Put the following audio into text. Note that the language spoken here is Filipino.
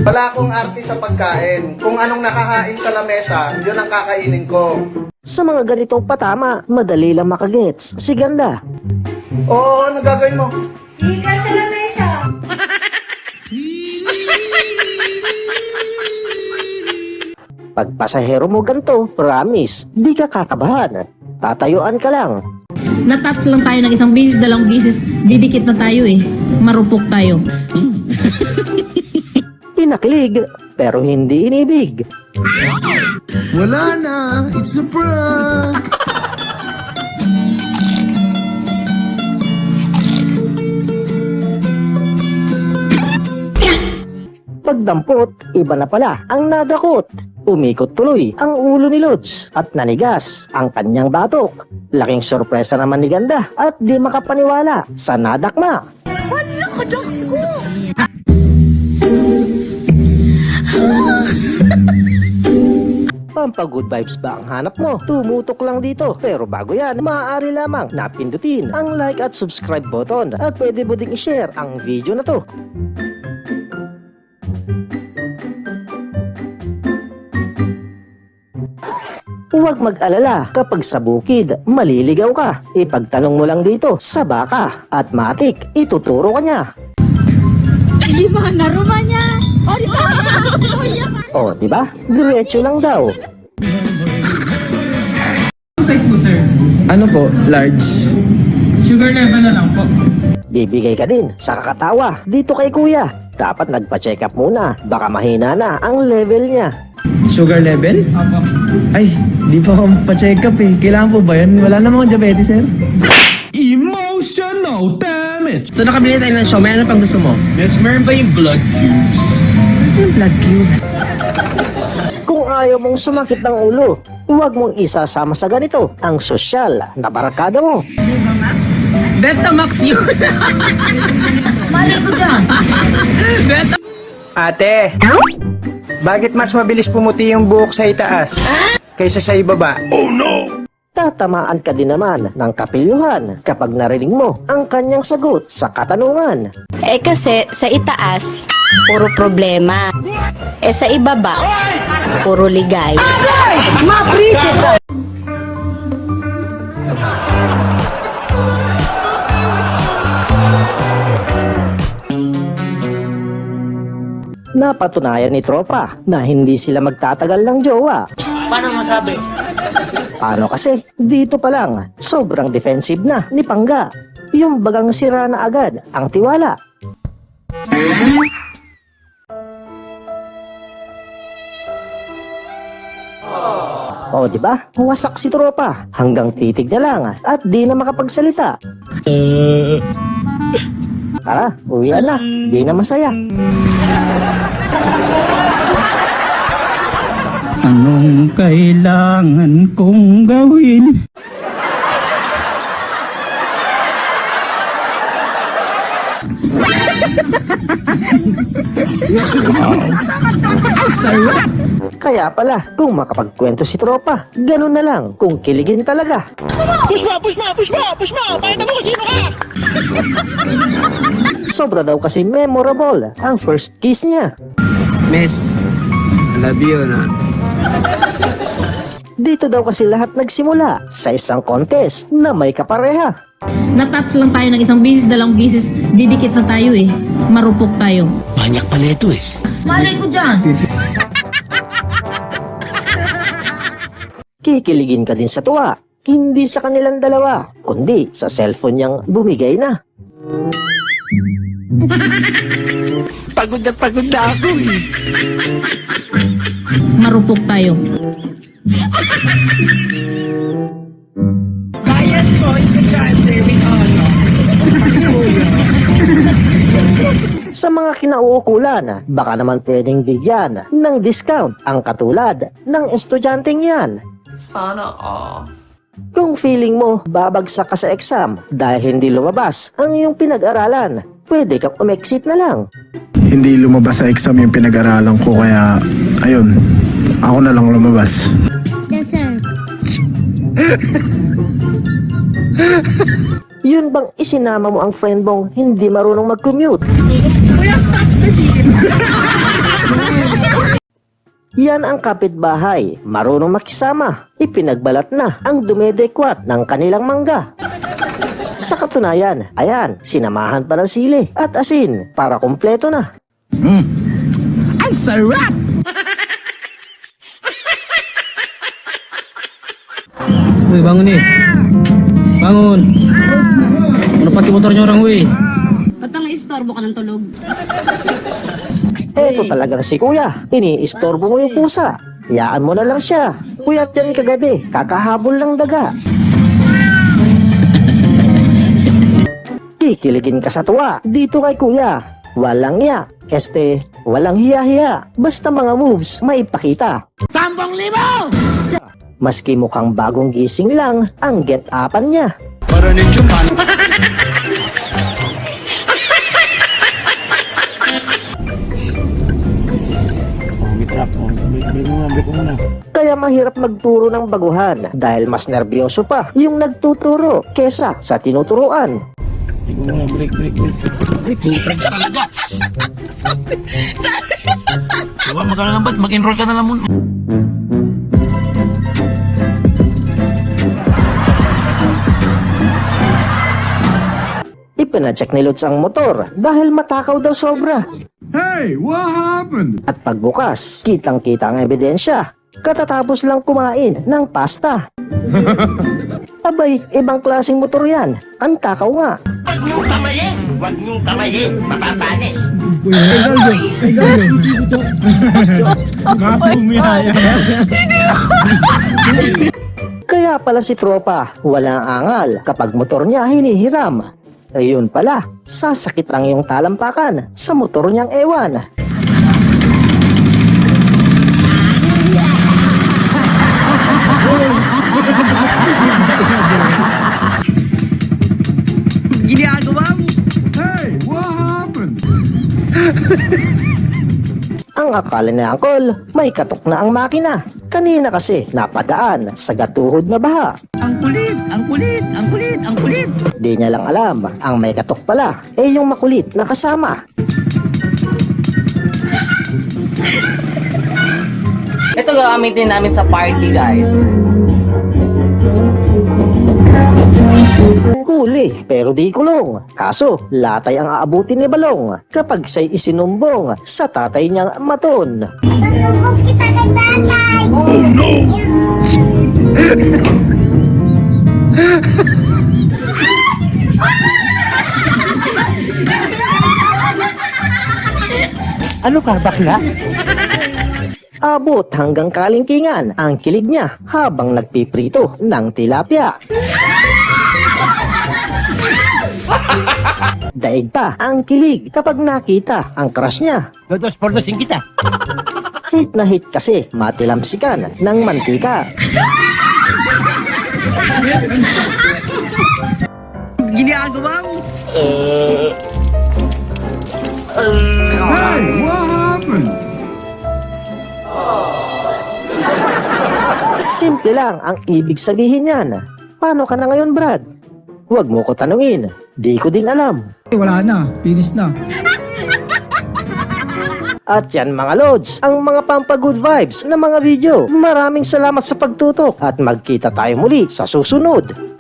Wala akong arte sa pagkain. Kung anong nakahain sa lamesa, yun ang kakainin ko. Sa mga ganitong patama, madali lang makagets si Ganda. Oo, ano gagawin mo? Higa sa lamesa. Pag pasahero mo ganto, promise, di ka kakabahan. Tatayuan ka lang. Na-touch lang tayo ng isang bisis, dalawang bisis, didikit na tayo eh. Marupok tayo. Pinakilig, pero hindi inibig. Wala na, it's a prank! Pagdampot, iba na pala ang nadakot. Umikot tuloy ang ulo ni Lods at nanigas ang kanyang batok. Laking sorpresa naman ni Ganda at di makapaniwala sa nadakma. Wala ka ko. Pampa-good vibes ba ang hanap mo? Tumutok lang dito. Pero bago yan, maaari lamang na pindutin ang like at subscribe button at pwede mo ding i-share ang video na to. Huwag mag-alala kapag sa bukid, maliligaw ka. Ipagtanong mo lang dito sa baka at matik, ituturo ka niya. Di ba na Romanya? O, di ba? Diretso lang daw. Size po, sir? Ano po, large? Sugar level na lang po. Bibigay ka din sa kakatawa dito kay kuya. Dapat nagpa-check up muna, baka mahina na ang level niya. Sugar level? Opo. Ay, di pa ako pa-check up eh. Kailangan po ba yun? Wala namang diabetes, sir. Emotional damage! So nakabili tayo ng siomay, ano pang gusto mo? Yes, meron ba yung blood cubes? Yung blood cubes. Kung ayaw mong sumakit ng ulo, huwag mong isasama sa ganito ang sosyal na barkada mo. Betamax yun! Mali ko dyan. Beta... Ate, bakit mas mabilis pumuti yung buhok sa itaas kaysa sa ibaba? Tatamaan ka din naman ng kapilyuhan kapag narinig mo ang kanyang sagot sa katanungan. Eh kasi sa itaas, puro problema. Eh sa ibaba, puro ligay. Maprisip ka. Napatunayan ni Tropa na hindi sila magtatagal ng jowa. Paano masabi? Paano kasi? Dito pa lang, sobrang defensive na ni Pangga. Yung bagang sira na agad ang tiwala. O di ba? Wasak si Tropa hanggang titig na lang at di na makapagsalita. Tara, uwian na. Di na masaya. Anong kailangan kong gawin? Kaya pala, kung makapagkwento si Tropa, ganun na lang kung kiligin talaga. Push mo! Pakita mo kung sino ka! Sobra daw kasi memorable ang first kiss niya. Miss, I love you na. Dito daw kasi lahat nagsimula sa isang contest na may kapareha. Na-touch lang tayo ng isang bisis, dalawang bisis, didikit na tayo eh. Marupok tayo. Mali ko dyan. Kikiligin ka din sa tuwa, hindi sa kanilang dalawa, kundi sa cellphone niyang bumigay na. Pagod na ako eh. Marupok tayo. Bias po, estudyante with honor. Sa mga kinauukulan, baka naman pwedeng bigyan ng discount ang katulad ng estudyanteng yan. Sana all. Kung feeling mo babagsak ka sa exam dahil hindi lumabas ang iyong pinag-aralan, pwede kang umexit na lang. Hindi lumabas sa exam yung pinag-aralan ko, kaya ayun, ako na lang lumabas. Yes, sir. Yun bang isinama mo ang friend mong hindi marunong mag-commute? Kuya, stop the Yan ang kapitbahay, marunong makisama. Ipinagbalat na ang dumedekwat ng kanilang mangga. Sa katunayan, ayan, sinamahan pa ng sili at asin para kumpleto na. Ang sarap! Uy, bangun eh. Bangun. Ano pati motor nyo orang, uy? Ba't ang istorbo ka ng tulog? Eto talagang si kuya, iniistorbo mo yung pusa. Hayaan mo na lang siya. Puyat yan kagabi, kakahabol ng daga. Kikiligin ka sa tuwa dito kay kuya. Walang ya, walang hiya-hiya. Basta mga moves maipakita. 10,000! Maski mukhang bagong gising lang ang get-upan niya. Para ninyo man. Kaya mahirap magturo ng baguhan dahil mas nervyoso pa yung nagtuturo kesa sa tinuturuan. Diba, magkano ba't mag-enroll ka na lang muna? Ipinacheck ni Lutz ang motor dahil matakaw daw sobra. Hey, what happened? At pagbukas, kitang-kita ang ebidensya. Katatapos lang kumain ng pasta. Abay, ibang klaseng motor yan. Ang takaw nga. Kaya pala si tropa, walang angal kapag motor niya hinihiram. Ayun pala, sasakit lang yung talampakan sa motor niyang ewan. Ginagawa mo. Hey, what happened? Ang akala ni Uncle, may katok na ang makina. Kanina kasi napadaan sa gatuhod na baha. Ang kulit, ang kulit, ang kulit, ang kulit. Di niya lang alam, ang may katok pala, yung makulit na kasama. Ito gagamitin namin sa party, guys. Huli, pero di kulong. Kaso, latay ang aabutin ni Balong kapag siya'y isinumbong sa tatay niyang maton. Ano ka, bakla? Abot hanggang kalingkingan ang kilig niya habang nagpiprito ng tilapia. Daig pa ang kilig kapag nakita ang crush niya. Dos por dos kita. Hit na hit kasi matilamsikan ng mantika. Ginagawa mo. Hey, what happened? Simple lang ang ibig sabihin niyan. Paano ka na ngayon, Brad? Huwag mo ko tanungin. Di ko din alam. Wala na. Finish na. At yan mga Lods, ang mga pampagood vibes na mga video. Maraming salamat sa pagtutok at magkita tayo muli sa susunod.